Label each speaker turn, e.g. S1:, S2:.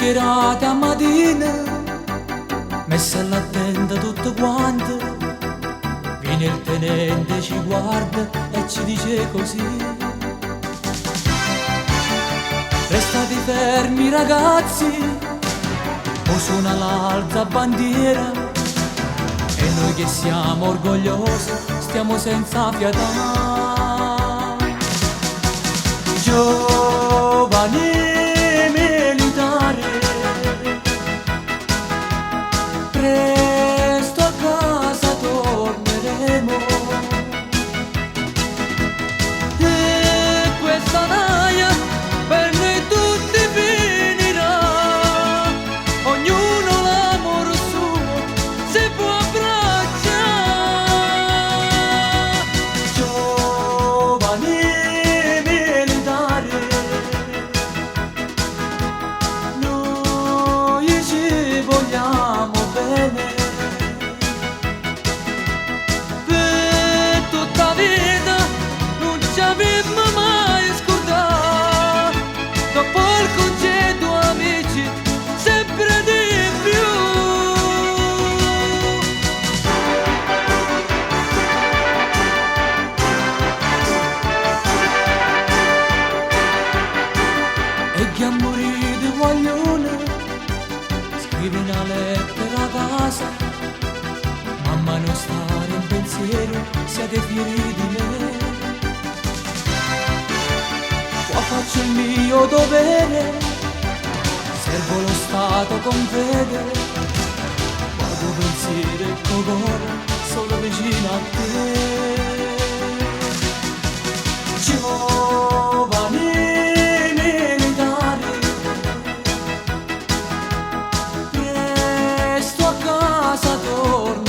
S1: chiacchierate a mattina, messa alla tenda tutto quanto. Viene il tenente, ci guarda e ci dice così: restate fermi ragazzi, o suona l'alta bandiera, e noi che siamo orgogliosi stiamo senza pietà. Giovani militari, presto a casa torneremo, e questa naia per noi tutti finirà. Ognuno l'amor suo si può abbracciare. Giovani militari, noi ci vogliamo bene. Per tutta vita non ci avremmo mai scordato. Dopo il congedo amici, sempre di più. E chi ha morito vogliono, scrive una lettera a casa: mamma, non stare in pensiero, siete fieri di me. Qua faccio il mio dovere, servo lo Stato con fede, guardo pensiero e cuore solo vicino a te. Giovani militari, presto a casa torno.